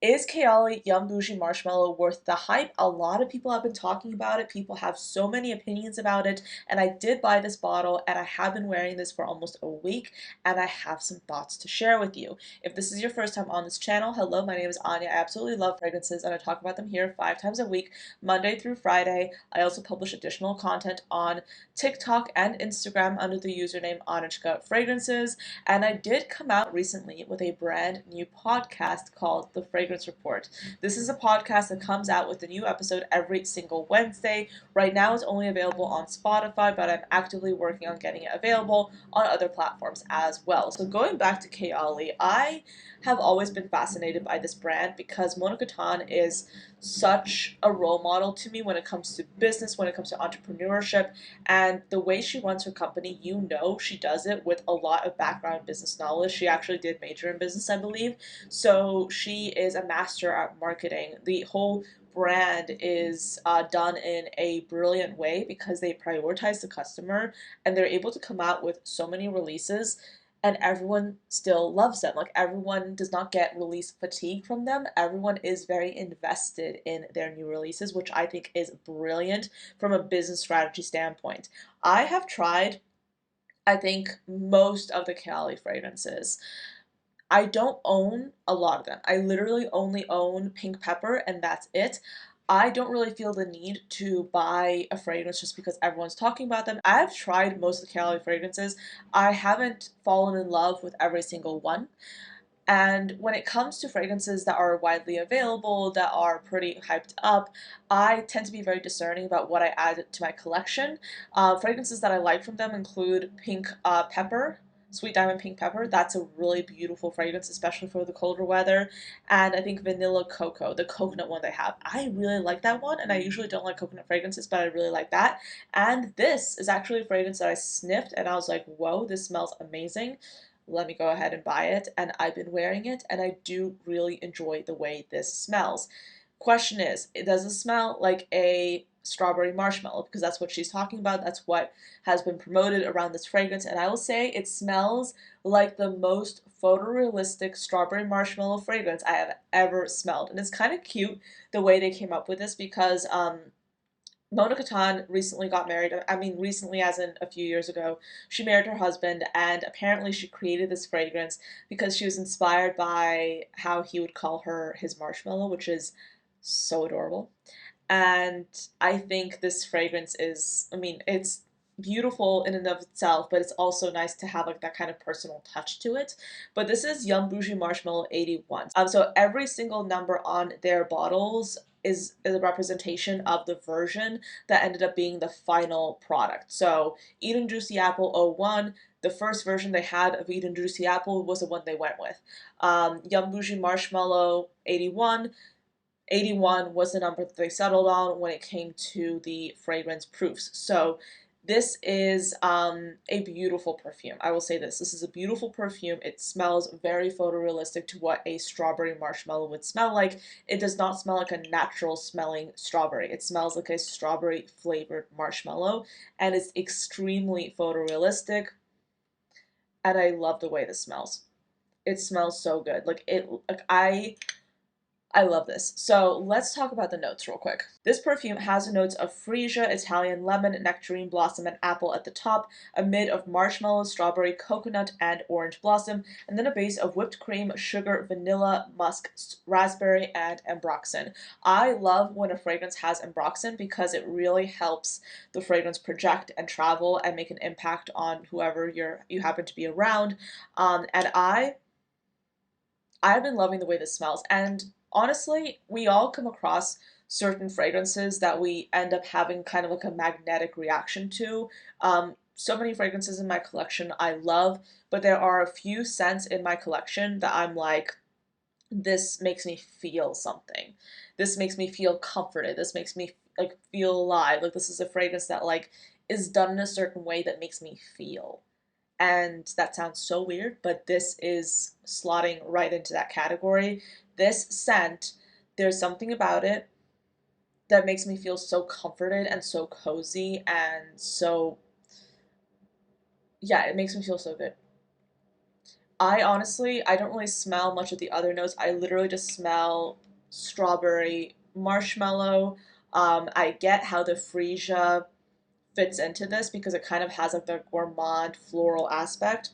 Is Kayali Young Bougie Marshmallow worth the hype? A lot of people have been talking about it. People have so many opinions about it. And I did buy this bottle and I have been wearing this for almost a week and I have some thoughts to share with you. If this is your first time on this channel, hello, my name is Anya. I absolutely love fragrances and I talk about them here 5 times a week, Monday through Friday. I also publish additional content on TikTok and Instagram under the username ANECHKAFRAGRANCES. And I did come out recently with a brand new podcast called The Fragrance Report. This is a podcast that comes out with a new episode every single Wednesday. Right now it's only available on Spotify, but I'm actively working on getting it available on other platforms as well. So going back to Kayali, I have always been fascinated by this brand because Mona Katan is such a role model to me when it comes to business, when it comes to entrepreneurship, and the way she runs her company, you know she does it with a lot of background business knowledge. She actually did major in business, I believe. So she is a master at marketing. The whole brand is done in a brilliant way because they prioritize the customer and they're able to come out with so many releases and everyone still loves them. Like everyone does not get release fatigue from them. Everyone is very invested in their new releases, which I think is brilliant from a business strategy standpoint. I have tried, I think, most of the Kayali fragrances. I don't own a lot of them. I literally only own Pink Pepper and that's it. I don't really feel the need to buy a fragrance just because everyone's talking about them. I've tried most of the Cali fragrances. I haven't fallen in love with every single one. And when it comes to fragrances that are widely available, that are pretty hyped up, I tend to be very discerning about what I add to my collection. Fragrances that I like from them include Pink Pepper, Sweet Diamond Pink Pepper. That's a really beautiful fragrance, especially for the colder weather. And I think Vanilla Cocoa, the coconut one they have. I really like that one, and I usually don't like coconut fragrances, but I really like that. And this is actually a fragrance that I sniffed, and I was like, whoa, this smells amazing. Let me go ahead and buy it. And I've been wearing it and I do really enjoy the way this smells. Question is, does it smell like a strawberry marshmallow? Because that's what she's talking about. That's what has been promoted around this fragrance. And I will say it smells like the most photorealistic strawberry marshmallow fragrance I have ever smelled. And it's kind of cute the way they came up with this because Mona Katan recently got married. I mean, recently, as in a few years ago, she married her husband, and apparently she created this fragrance because she was inspired by how he would call her his marshmallow, which is so adorable. And I think this fragrance is, I mean, it's beautiful in and of itself, but it's also nice to have like that kind of personal touch to it. But this is Young Bougie Marshmallow 81. So every single number on their bottles is a representation of the version that ended up being the final product. So Eden Juicy Apple 01, the first version they had of Eden Juicy Apple was the one they went with. Young Bougie Marshmallow 81, 81 was the number that they settled on when it came to the fragrance proofs. So this is a beautiful perfume. I will say this. This is a beautiful perfume. It smells very photorealistic to what a strawberry marshmallow would smell like. It does not smell like a natural smelling strawberry. It smells like a strawberry flavored marshmallow and it's extremely photorealistic. And I love the way this smells. It smells so good. I love this. So let's talk about the notes real quick. This perfume has the notes of freesia, Italian lemon, nectarine blossom, and apple at the top, a mid of marshmallow, strawberry, coconut, and orange blossom, and then a base of whipped cream, sugar, vanilla, musk, raspberry, and ambroxan. I love when a fragrance has ambroxan because it really helps the fragrance project and travel and make an impact on whoever you happen to be around. I've been loving the way this smells. And honestly, we all come across certain fragrances that we end up having kind of like a magnetic reaction to. So many fragrances in my collection I love, but there are a few scents in my collection that I'm like, this makes me feel something. This makes me feel comforted. This makes me like feel alive. Like this is a fragrance that like is done in a certain way that makes me feel. And that sounds so weird, but this is slotting right into that category. This scent, there's something about it that makes me feel so comforted and so cozy and so, yeah, it makes me feel so good. I honestly, I don't really smell much of the other notes. I literally just smell strawberry, marshmallow. I get how the freesia fits into this because it kind of has like the gourmand floral aspect.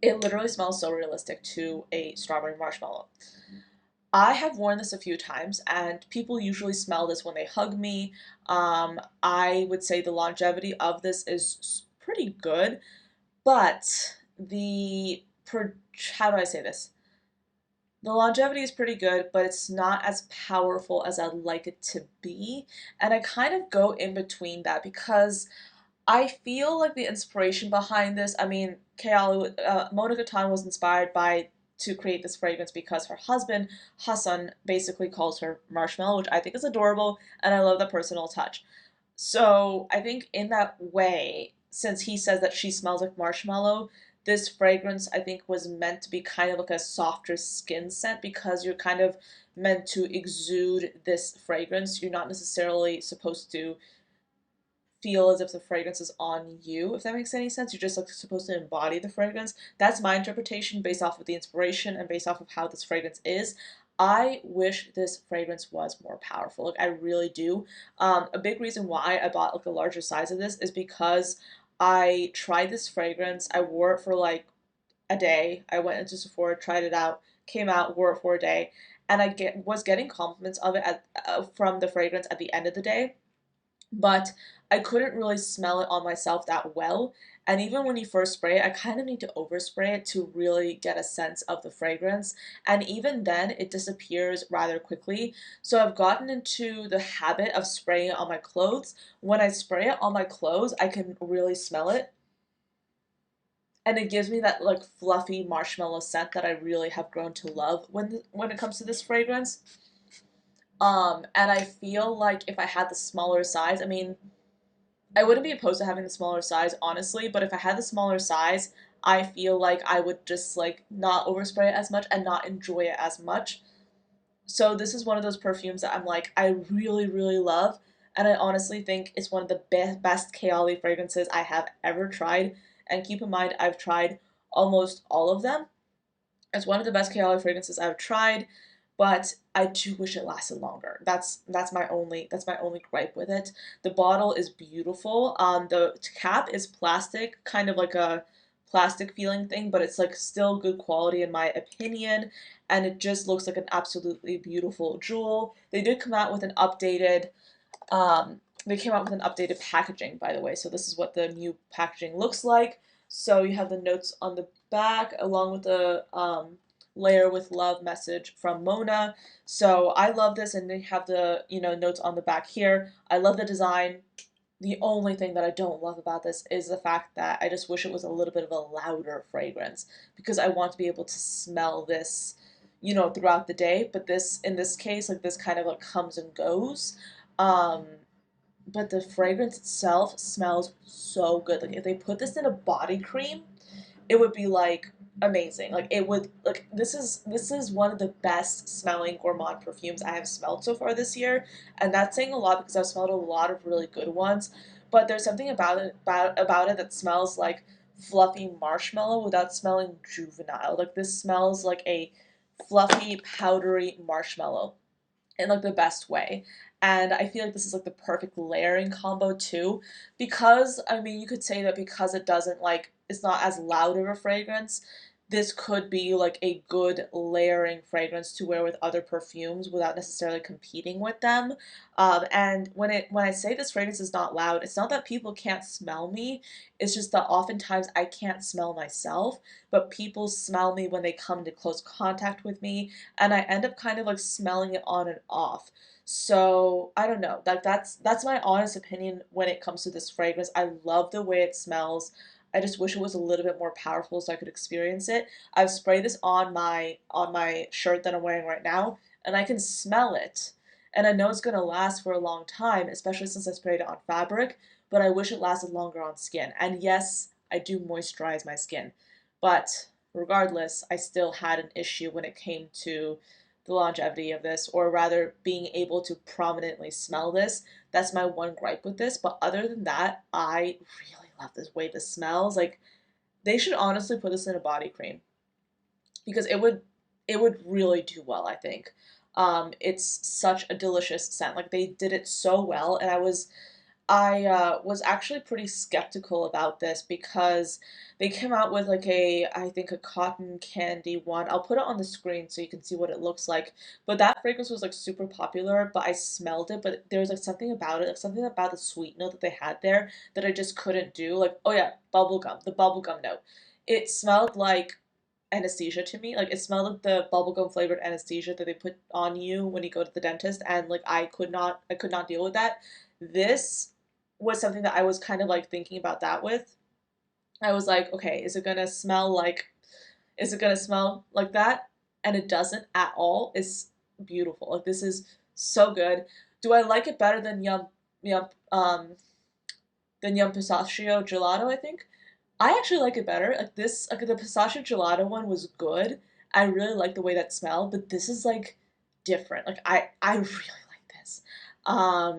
It literally smells so realistic to a strawberry marshmallow. I have worn this a few times, and people usually smell this when they hug me. I would say the longevity of this is pretty good, but how do I say this? The longevity is pretty good, but it's not as powerful as I'd like it to be. And I kind of go in between that because I feel like the inspiration behind this, I mean, Kayali, Mona Katan was inspired by to create this fragrance because her husband, Hassan, basically calls her Marshmallow, which I think is adorable, and I love the personal touch. So I think in that way, since he says that she smells like marshmallow, this fragrance I think was meant to be kind of like a softer skin scent because you're kind of meant to exude this fragrance. You're not necessarily supposed to feel as if the fragrance is on you, if that makes any sense. You're just like supposed to embody the fragrance. That's my interpretation based off of the inspiration and based off of how this fragrance is. I wish this fragrance was more powerful. Like I really do. A big reason why I bought like a larger size of this is because I tried this fragrance. I wore it for like a day. I went into Sephora, tried it out, came out, wore it for a day, and was getting compliments of it from the fragrance at the end of the day, but I couldn't really smell it on myself that well. And even when you first spray it, I kind of need to overspray it to really get a sense of the fragrance. And even then, it disappears rather quickly. So I've gotten into the habit of spraying it on my clothes. When I spray it on my clothes, I can really smell it. And it gives me that like fluffy marshmallow scent that I really have grown to love when it comes to this fragrance. And I feel like if I had the smaller size, I mean, I wouldn't be opposed to having the smaller size, honestly, but if I had the smaller size, I feel like I would just like not overspray it as much and not enjoy it as much. So this is one of those perfumes that I'm like, I really, really love, and I honestly think it's one of the best Kayali fragrances I have ever tried. And keep in mind, I've tried almost all of them. It's one of the best Kayali fragrances I've tried, but I do wish it lasted longer. That's my only gripe with it. The bottle is beautiful. The cap is plastic, kind of like a plastic feeling thing, but it's like still good quality in my opinion, and it just looks like an absolutely beautiful jewel. They came out with an updated packaging, by the way. So this is what the new packaging looks like. So you have the notes on the back along with the layer with love message from Mona. So I love this, and they have the notes on the back here. I love the design. The only thing that I don't love about this is the fact that I just wish it was a little bit of a louder fragrance because I want to be able to smell this, throughout the day. But in this case, like this kind of like comes and goes. Um, but the fragrance itself smells so good. Like if they put this in a body cream, it would be like amazing. Like it would like this is one of the best smelling gourmand perfumes I have smelled so far this year, and that's saying a lot because I've smelled a lot of really good ones. But there's something about it that smells like fluffy marshmallow without smelling juvenile. Like this smells like a fluffy, powdery marshmallow in like the best way. And I feel like this is like the perfect layering combo too. Because I mean you could say that because it doesn't like it's not as loud of a fragrance, this could be like a good layering fragrance to wear with other perfumes without necessarily competing with them. And when I say this fragrance is not loud, it's not that people can't smell me. It's just that oftentimes I can't smell myself, but people smell me when they come into close contact with me, and I end up kind of like smelling it on and off. So I don't know. That's my honest opinion when it comes to this fragrance. I love the way it smells. I just wish it was a little bit more powerful so I could experience it. I've sprayed this on my shirt that I'm wearing right now, and I can smell it. And I know it's gonna last for a long time, especially since I sprayed it on fabric, but I wish it lasted longer on skin. And yes, I do moisturize my skin. But regardless, I still had an issue when it came to the longevity of this, or rather being able to prominently smell this. That's my one gripe with this. But other than that, I really love this way this smells. Like They should honestly put this in a body cream because it would really do well, I think. It's such a delicious scent. Like they did it so well, and I was actually pretty skeptical about this because they came out with like I think a cotton candy one. I'll put it on the screen so you can see what it looks like. But that fragrance was like super popular, but I smelled it, but there was like something about it, like something about the sweet note that they had there that I just couldn't do. Like, oh yeah, bubblegum, the bubblegum note. It smelled like anesthesia to me. Like it smelled like the bubblegum flavored anesthesia that they put on you when you go to the dentist, and like I could not deal with that. This was something that I was kind of like thinking about that with. I was like, okay, is it gonna smell like that? And it doesn't at all. It's beautiful. Like this is so good. Do I like it better than Yum Yum Pistachio Gelato, I think? I actually like it better. Like this, like the pistachio gelato one was good. I really like the way that smelled, but this is like different. Like I really like this.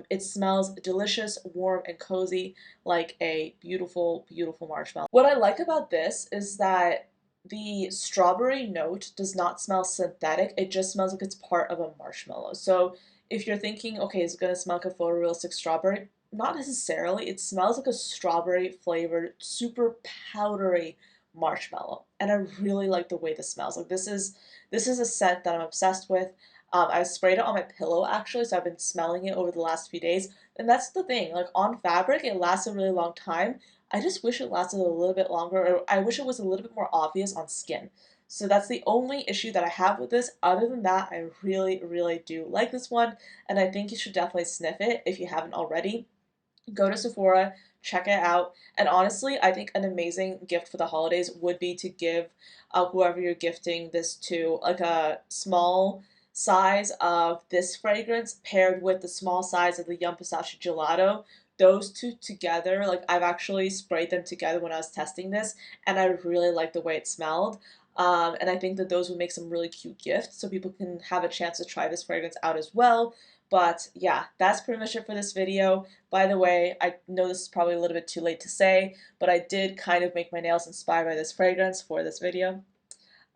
It smells delicious, warm, and cozy, like a beautiful, beautiful marshmallow. What I like about this is that the strawberry note does not smell synthetic. It just smells like it's part of a marshmallow. So if you're thinking, okay, is it gonna smell like a photorealistic strawberry? Not necessarily. It smells like a strawberry flavored, super powdery marshmallow, and I really like the way this smells. Like this is a scent that I'm obsessed with. I sprayed it on my pillow actually, so I've been smelling it over the last few days. And that's the thing, like on fabric, it lasts a really long time. I just wish it lasted a little bit longer, or I wish it was a little bit more obvious on skin. So that's the only issue that I have with this. Other than that, I really, really do like this one, and I think you should definitely sniff it if you haven't already. Go to Sephora, check it out. And honestly, I think an amazing gift for the holidays would be to give whoever you're gifting this to like a small size of this fragrance paired with the small size of the Yum Pistachio Gelato. Those two together, like I've actually sprayed them together when I was testing this, and I really like the way it smelled. And I think that those would make some really cute gifts so people can have a chance to try this fragrance out as well. But yeah, that's pretty much it for this video. By the way, I know this is probably a little bit too late to say, but I did kind of make my nails inspired by this fragrance for this video.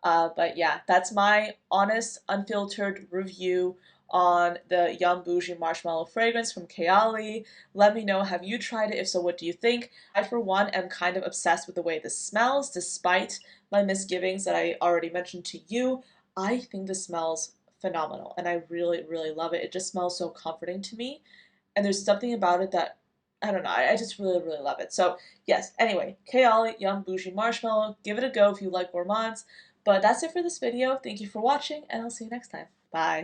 But yeah, that's my honest, unfiltered review on the Yum Bougee Marshmallow fragrance from Kayali. Let me know, have you tried it? If so, what do you think? I, for one, am kind of obsessed with the way this smells, despite my misgivings that I already mentioned to you. I think this smells phenomenal, and I really, really love it. It just smells so comforting to me, and there's something about it that I don't know. I just really, really love it. So yes. Anyway, Kayali Yum Bougee Marshmallow. Give it a go if you like gourmands. But that's it for this video. Thank you for watching, and I'll see you next time. Bye.